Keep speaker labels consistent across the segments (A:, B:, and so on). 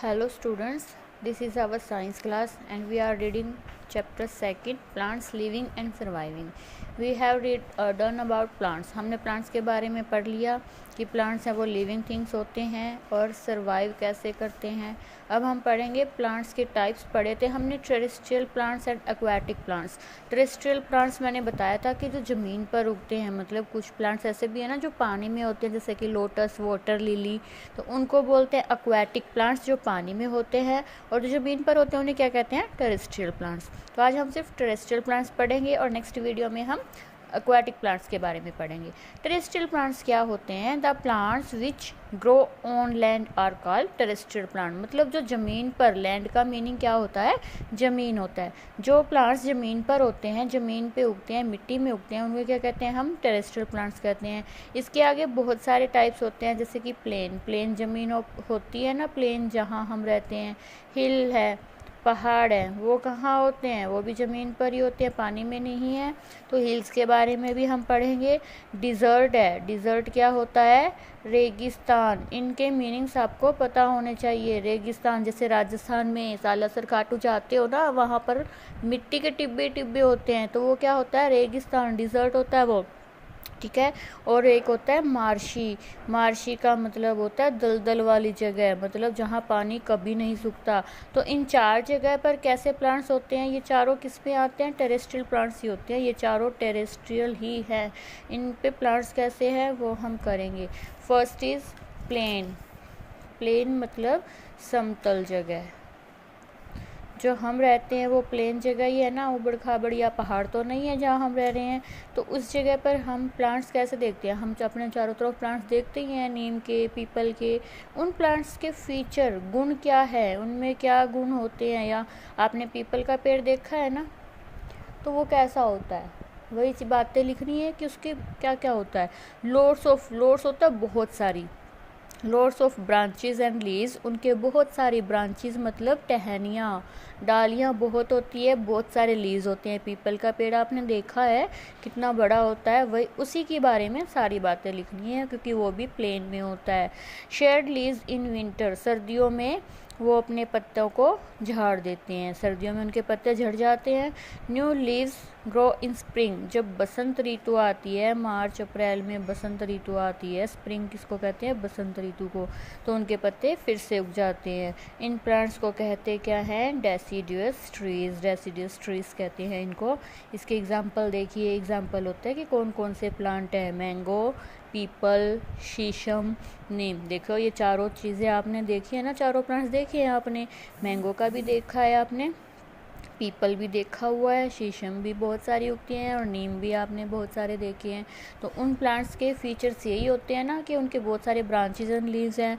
A: Hello students, this is our science class and we are reading chapter 2 plants living and surviving. We have done about plants. हमने plants के बारे में पढ़ लिया कि plants हैं वो living things होते हैं और survive कैसे करते हैं. अब हम पढ़ेंगे plants के types. पढ़े थे हमने terrestrial plants and aquatic plants. terrestrial plants मैंने बताया था कि जो ज़मीन पर उगते हैं, मतलब कुछ plants ऐसे भी हैं ना जो पानी में होते हैं, जैसे कि लोटस, वाटर लिली, तो उनको बोलते हैं aquatic plants जो पानी में होते हैं, और जो ज़मीन पर होते हैं उन्हें क्या कहते हैं, terrestrial plants. तो आज हम सिर्फ terrestrial plants पढ़ेंगे और नेक्स्ट वीडियो में हम aquatic plants के बारे में पढ़ेंगे. terrestrial plants क्या होते हैं? the plants which grow on land are called terrestrial plant. मतलब जो ज़मीन पर, लैंड का मीनिंग क्या होता है, ज़मीन होता है. जो प्लांट्स ज़मीन पर होते हैं, ज़मीन पे उगते हैं, मिट्टी में उगते हैं, उनको क्या कहते हैं, हम terrestrial plants कहते हैं. इसके आगे बहुत सारे टाइप्स होते हैं, जैसे कि प्लेन ज़मीन होती है ना, प्लेन जहाँ हम रहते हैं. हिल है, पहाड़ है, वो कहाँ होते हैं, वो भी ज़मीन पर ही होते हैं, पानी में नहीं है. तो हिल्स के बारे में भी हम पढ़ेंगे. डिज़र्ट है, डिज़र्ट क्या होता है, रेगिस्तान. इनके मीनिंग्स आपको पता होने चाहिए. रेगिस्तान जैसे राजस्थान में सालासर खाटू जाते हो ना, वहाँ पर मिट्टी के टिब्बे टिब्बे होते हैं, तो वो क्या होता है, रेगिस्तान, डिज़र्ट होता है वो. ठीक है. और एक होता है मार्शी. मार्शी का मतलब होता है दलदल वाली जगह, मतलब जहाँ पानी कभी नहीं सूखता. तो इन चार जगह पर कैसे प्लांट्स होते हैं, ये चारों किस पे आते हैं, टेरेस्ट्रियल प्लांट्स ही होते हैं. ये चारों टेरेस्ट्रियल ही है. इन पे प्लांट्स कैसे हैं वो हम करेंगे. First is plane. प्लेन मतलब समतल जगह. जो हम रहते हैं वो प्लेन जगह ही है ना, उबड़ खाबड़ या पहाड़ तो नहीं है जहाँ हम रह रहे हैं. तो उस जगह पर हम प्लांट्स कैसे देखते हैं, हम अपने चारों तरफ प्लांट्स देखते ही हैं, नीम के, पीपल के. उन प्लांट्स के फीचर, गुण क्या है, उनमें क्या गुण होते हैं. या आपने पीपल का पेड़ देखा है ना, तो वो कैसा होता है, वही बातें लिखनी है कि उसके क्या क्या होता है. लोड्स होता है बहुत सारी. Loads of branches and leaves, उनके बहुत सारी ब्रांचेस मतलब टहनियाँ, डालियाँ बहुत होती है, बहुत सारे लीव्स होते हैं. पीपल का पेड़ आपने देखा है कितना बड़ा होता है, वही उसी के बारे में सारी बातें लिखनी है क्योंकि वो भी प्लेन में होता है. शेड लीव्स इन विंटर, सर्दियों में वो अपने पत्तों को झाड़ देते हैं, सर्दियों में उनके पत्ते झड़ जाते हैं. New leaves grow in spring, जब बसंत ऋतु आती है, मार्च अप्रैल में बसंत ऋतु आती है. स्प्रिंग किसको कहते हैं, बसंत ऋतु को. तो उनके पत्ते फिर से उग जाते हैं. इन प्लांट्स को कहते क्या हैं, डेसिडियस ट्रीज. डेसिडियस ट्रीज कहते हैं इनको. इसके एग्जाम्पल देखिए. एग्जाम्पल होता है कि कौन कौन से प्लांट हैं. मैंगो, पीपल, शीशम, नीम. देखो ये चारों चीज़ें आपने देखी है ना, चारों प्लांट्स देखे हैं आपने. मैंगो का भी देखा है आपने, पीपल भी देखा हुआ है, शीशम भी बहुत सारी उगती हैं, और नीम भी आपने बहुत सारे देखे हैं. तो उन प्लांट्स के फीचर्स यही होते हैं ना कि उनके बहुत सारे ब्रांचेज एंड लीव्स हैं.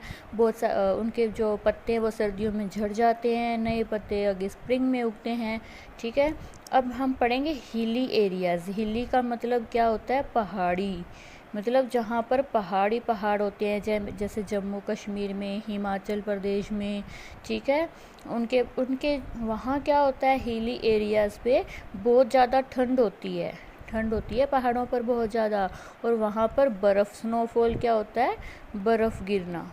A: उनके जो पत्ते हैं वो सर्दियों में झड़ जाते हैं, नए पत्ते आगे स्प्रिंग में उगते हैं. ठीक है. अब हम पढ़ेंगे हिली एरियाज़. हिली का मतलब क्या होता है, पहाड़ी. मतलब जहाँ पर पहाड़ी पहाड़ होते हैं, जैसे जम्मू कश्मीर में, हिमाचल प्रदेश में. ठीक है. उनके वहाँ क्या होता है, हिली एरियाज़ पे बहुत ज़्यादा ठंड होती है पहाड़ों पर बहुत ज़्यादा. और वहाँ पर बर्फ़, स्नोफॉल क्या होता है, बर्फ़ गिरना.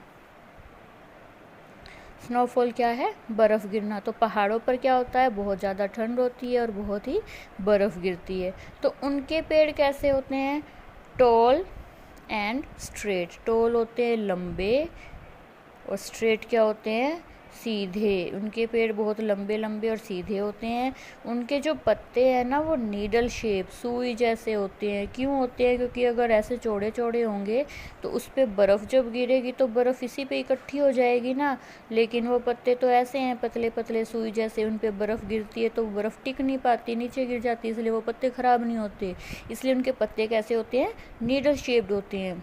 A: स्नोफॉल क्या है, बर्फ़ गिरना. तो पहाड़ों पर क्या होता है, बहुत ज़्यादा ठंड होती है और बहुत ही बर्फ़ गिरती है. तो उनके पेड़ कैसे होते हैं, टॉल एंड स्ट्रेट. टॉल होते हैं लंबे, और स्ट्रेट क्या होते हैं, सीधे. उनके पेड़ बहुत लंबे लंबे और सीधे होते हैं. उनके जो पत्ते हैं ना वो नीडल शेप, सुई जैसे होते हैं. क्यों होते हैं, क्योंकि अगर ऐसे चौड़े चौड़े होंगे तो उस पर बर्फ़ जब गिरेगी तो बर्फ़ इसी पे इकट्ठी हो जाएगी ना. लेकिन वो पत्ते तो ऐसे हैं पतले पतले सुई जैसे, उन पे बर्फ़ गिरती है तो बर्फ़ टिक नहीं पाती, नीचे गिर जाती है, इसलिए वो पत्ते ख़राब नहीं होते. इसलिए उनके पत्ते कैसे होते हैं, नीडल शेप्ड होते हैं.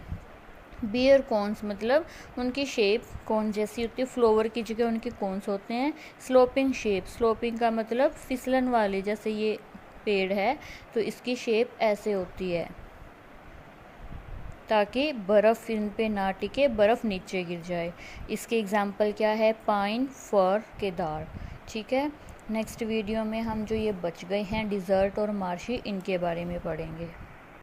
A: बियर कॉन्स मतलब उनकी शेप कॉन जैसी होती है, फ्लोवर की जगह उनके कॉन्स होते हैं. Sloping shape. स्लोपिंग का मतलब फिसलन वाले, जैसे ये पेड़ है तो इसकी शेप ऐसे होती है ताकि बर्फ़ इन पे ना टिके, बर्फ़ नीचे गिर जाए. इसके एग्जाम्पल क्या है, पाइन, फर, केदार. ठीक है. नेक्स्ट वीडियो में हम जो ये बच गए हैं डिज़र्ट और मार्शी, इनके बारे में पढ़ेंगे.